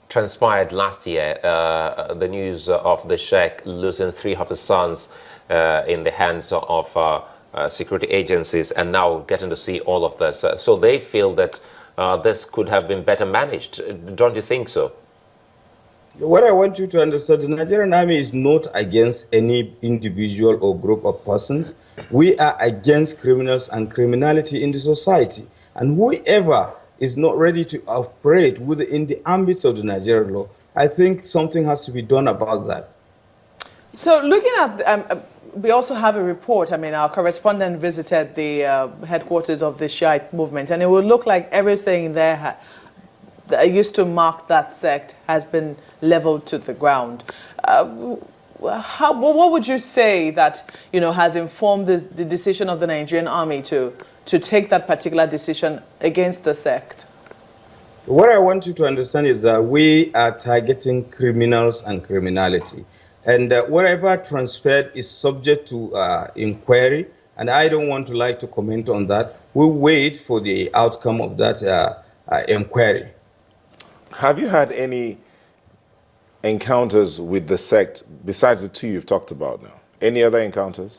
transpired last year, the news of the Sheikh losing 3 of his sons in the hands of security agencies, and now getting to see all of this. So they feel that this could have been better managed. Don't you think so? What I want you to understand, the Nigerian Army is not against any individual or group of persons. We are against criminals and criminality in the society. And whoever is not ready to operate within the ambits of the Nigerian law, I think something has to be done about that. So looking at, we also have a report. I mean, our correspondent visited the headquarters of the Shiite movement, and it would look like everything there that used to mark that sect has been leveled to the ground. What would you say that, you know, has informed the decision of the Nigerian Army to take that particular decision against the sect? What I want you to understand is that we are targeting criminals and criminality. And whatever transpired is subject to inquiry, and I don't want to like to comment on that. We'll wait for the outcome of that inquiry. Have you had any encounters with the sect besides the 2 you've talked about now? Any other encounters?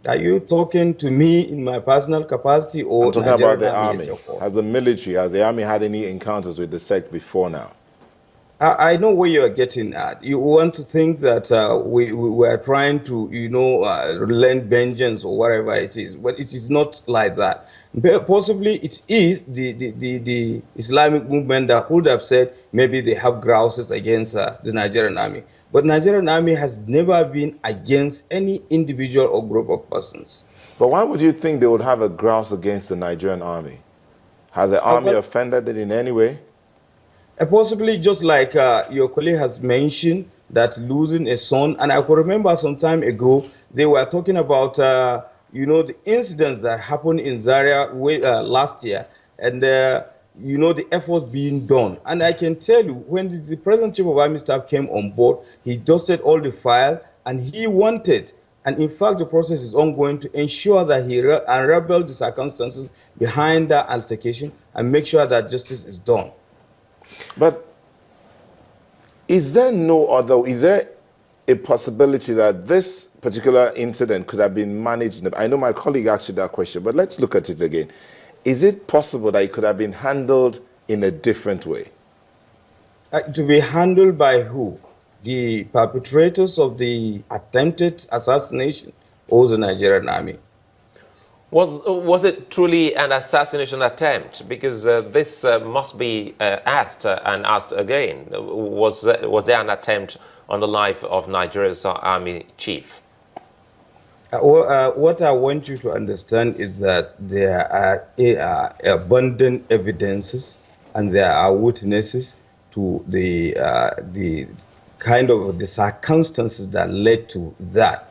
Are you talking to me in my personal capacity, or I'm talking Nigerian about the army? Has the military, has the army had any encounters with the sect before now? I know where you are getting at. You want to think that we are trying to, you know, lend vengeance or whatever it is, but it is not like that. Possibly it is the Islamic movement that would have said maybe they have grouses against the Nigerian army. But Nigerian army has never been against any individual or group of persons. But why would you think they would have a grouse against the Nigerian army? Has the army offended it in any way? Possibly, just like your colleague has mentioned, that losing a son, and I could remember some time ago, they were talking about, you know, the incidents that happened in Zaria last year, and, you know, the efforts being done. And I can tell you, when the President Chief of Army Staff came on board, he dusted all the file, and he wanted, and in fact, the process is ongoing, to ensure that he unraveled the circumstances behind that altercation and make sure that justice is done. But is there a possibility that this particular incident could have been managed? I know my colleague asked you that question, but let's look at it again. Is it possible that it could have been handled in a different way? To be handled by who? The perpetrators of the attempted assassination or the Nigerian army? Was it truly an assassination attempt? Because this must be asked and asked again. Was there an attempt on the life of Nigeria's army chief? What I want you to understand is that there are abundant evidences and there are witnesses to the kind of the circumstances that led to that.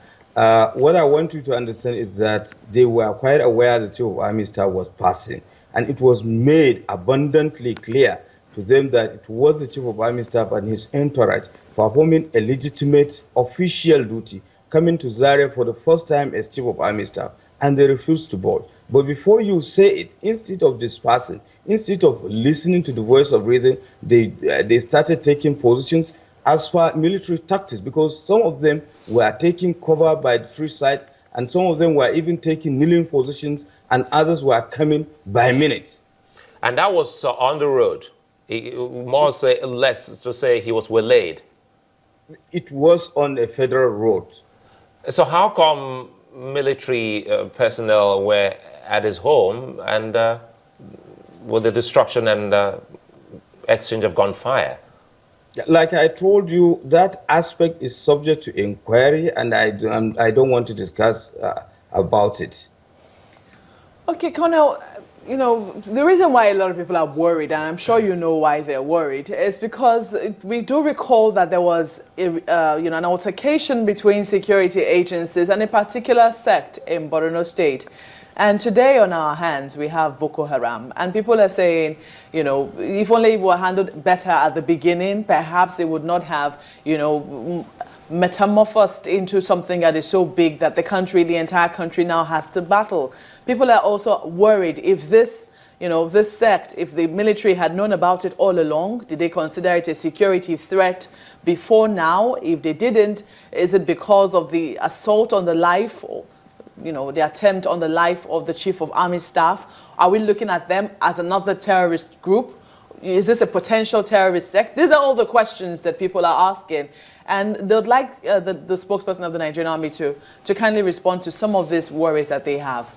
What I want you to understand is that they were quite aware the Chief of Army Staff was passing, and it was made abundantly clear to them that it was the Chief of Army Staff and his entourage performing a legitimate official duty, coming to Zaria for the first time as Chief of Army Staff, and they refused to board. But before you say it, instead of dispersing, instead of listening to the voice of reason, they started taking positions as far military tactics, because some of them were taking cover by the three sides, and some of them were even taking kneeling positions, and others were coming by minutes. And that was on the road. More or less to say he was waylaid. It was on a federal road. So how come military personnel were at his home and with the destruction and exchange of gunfire? Like I told you, that aspect is subject to inquiry, and I don't want to discuss about it. Okay, Colonel, you know, the reason why a lot of people are worried, and I'm sure you know why they're worried, is because we do recall that there was an altercation between security agencies and a particular sect in Borno State. And today on our hands, we have Boko Haram. And people are saying, you know, if only it were handled better at the beginning, perhaps it would not have, you know, metamorphosed into something that is so big that the country, the entire country now has to battle. People are also worried if this, you know, this sect, if the military had known about it all along, did they consider it a security threat before now? If they didn't, is it because of the assault on the life, or, you know, the attempt on the life of the Chief of Army Staff? Are we looking at them as another terrorist group? Is this a potential terrorist sect? These are all the questions that people are asking. And they'd like the spokesperson of the Nigerian Army to kindly respond to some of these worries that they have.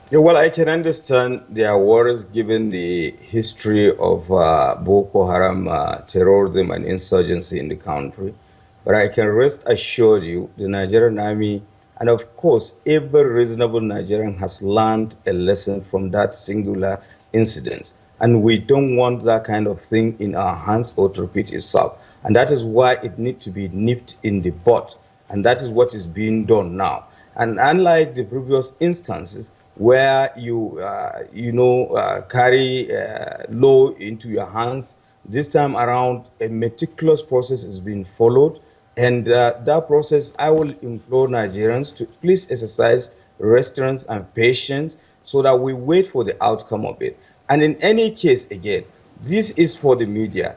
Yeah, well, I can understand their worries given the history of Boko Haram terrorism and insurgency in the country. But I can rest assured you, the Nigerian Army, and of course, every reasonable Nigerian has learned a lesson from that singular incident. And we don't want that kind of thing in our hands or to repeat itself. And that is why it needs to be nipped in the bud. And that is what is being done now. And unlike the previous instances, where you carry law into your hands, this time around a meticulous process is being followed, and that process, I will implore Nigerians to please exercise restraint and patience so that we wait for the outcome of it. And in any case, again, this is for the media.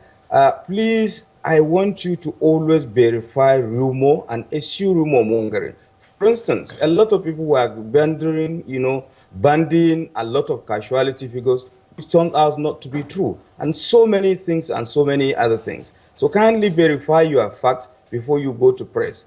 Please, I want you to always verify rumor and eschew rumor mongering. For instance, a lot of people were bandying a lot of casualty figures, which turned out not to be true, and so many things and so many other things. So kindly verify your facts before you go to press.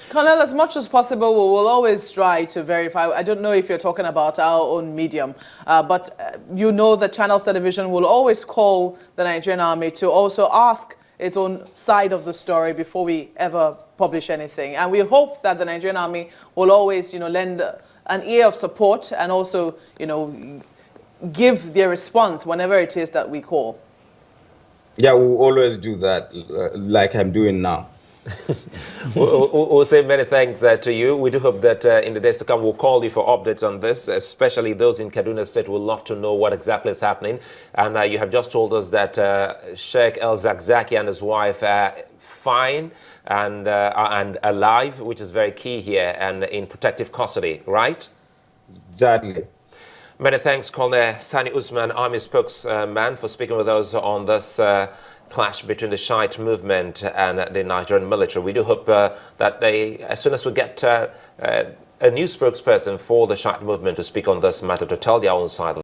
Colonel, as much as possible, we will always try to verify. I don't know if you're talking about our own medium, but you know that Channels Television will always call the Nigerian Army to also ask its own side of the story before we ever publish anything. And we hope that the Nigerian Army will always, lend an ear of support and also, give their response whenever it is that we call. Yeah, we'll always do that, like I'm doing now. We'll say many thanks to you. We do hope that in the days to come we'll call you for updates on this, especially those in Kaduna State will love to know what exactly is happening. And you have just told us that Sheikh Zakzaky and his wife are fine and alive, which is very key here, and in protective custody, right? Exactly. Many thanks, Colonel Sani Usman, Army spokesman, for speaking with us on this clash between the Shiite movement and the Nigerian military. We do hope that as soon as we get a new spokesperson for the Shiite movement to speak on this matter, to tell their own side of